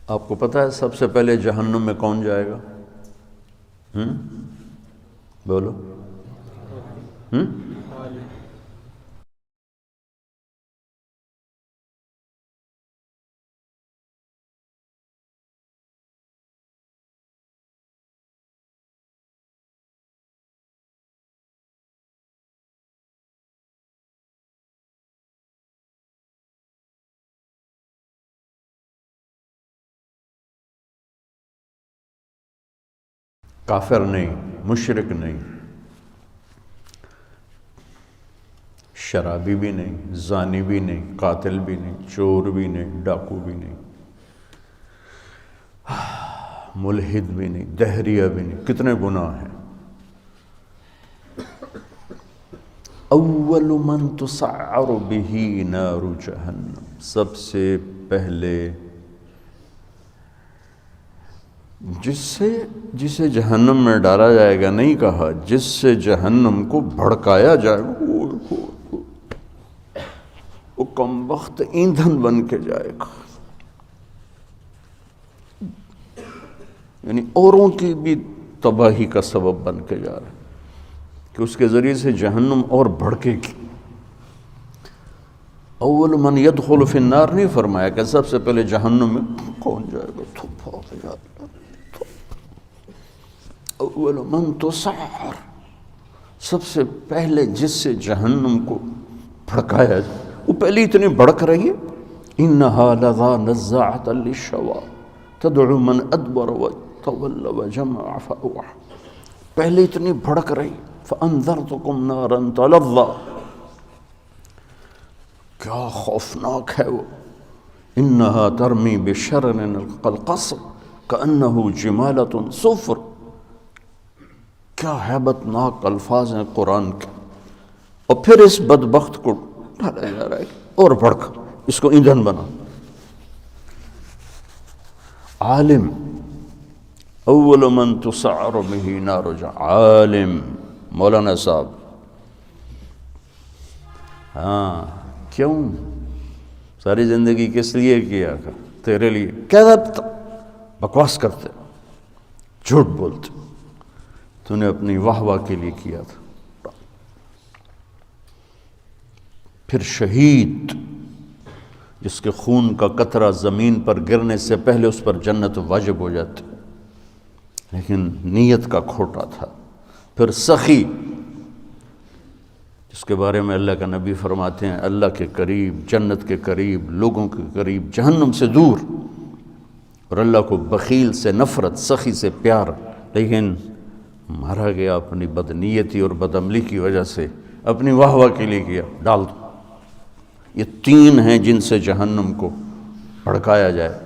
آپ کو پتہ ہے سب سے پہلے جہنم میں کون جائے گا؟ بولو۔ کافر نہیں، مشرک نہیں، شرابی بھی نہیں، زانی بھی نہیں، قاتل بھی نہیں، چور بھی نہیں، ڈاکو بھی نہیں، ملحد بھی نہیں، دہریہ بھی نہیں۔ کتنے گناہ ہیں۔ اول من تسعر به نار جہنم، سب سے پہلے جسے جہنم میں ڈالا جائے گا، نہیں کہا جس سے جہنم کو بھڑکایا جائے گا، وہ کم وقت ایندھن بن کے جائے گا، یعنی اوروں کی بھی تباہی کا سبب بن کے جا رہا ہے کہ اس کے ذریعے سے جہنم اور بھڑکے گی۔ اول من يدخل فی النار نہیں فرمایا کہ سب سے پہلے جہنم میں کون جائے گا۔ اول من تسعر، سب سے پہلے جس سے جہنم کو بھڑکایا جائے، وہ پہلے اتنی بھڑک رہی ہے۔ انها لظى نزاعة للشوى تدعو من ادبر وتولى وجمع فاوعى، پہلے اتنی بھڑک رہی۔ فانذرتكم نارا تلظى، کیا خوفناک ہے وہ۔ انها ترمی بشرر كالقصر كأنه جمالة صفر، کیا ہیبت ناک الفاظ ہیں قرآن کے۔ اور پھر اس بدبخت کو ڈالا جا رہا ہے اور بھڑک، اس کو ایندھن بنا۔ عالم، اول من تسعر به نار جہنم، عالم، مولانا صاحب۔ ہاں، کیوں؟ ساری زندگی کس لیے کیا تھا؟ تیرے لیے۔ کیا بکواس کرتے، جھوٹ بولتے، تو نے اپنی واہ واہ کے لیے کیا تھا۔ پھر شہید، جس کے خون کا قطرہ زمین پر گرنے سے پہلے اس پر جنت واجب ہو جاتی، لیکن نیت کا کھوٹا تھا۔ پھر سخی، جس کے بارے میں اللہ کا نبی فرماتے ہیں اللہ کے قریب، جنت کے قریب، لوگوں کے قریب، جہنم سے دور، اور اللہ کو بخیل سے نفرت، سخی سے پیار، لیکن مارا گیا اپنی بدنیتی اور بدعملی کی وجہ سے، اپنی واہ واہ کے لیے کیا، ڈال دو۔ یہ تین ہیں جن سے جہنم کو بھڑکایا جائے۔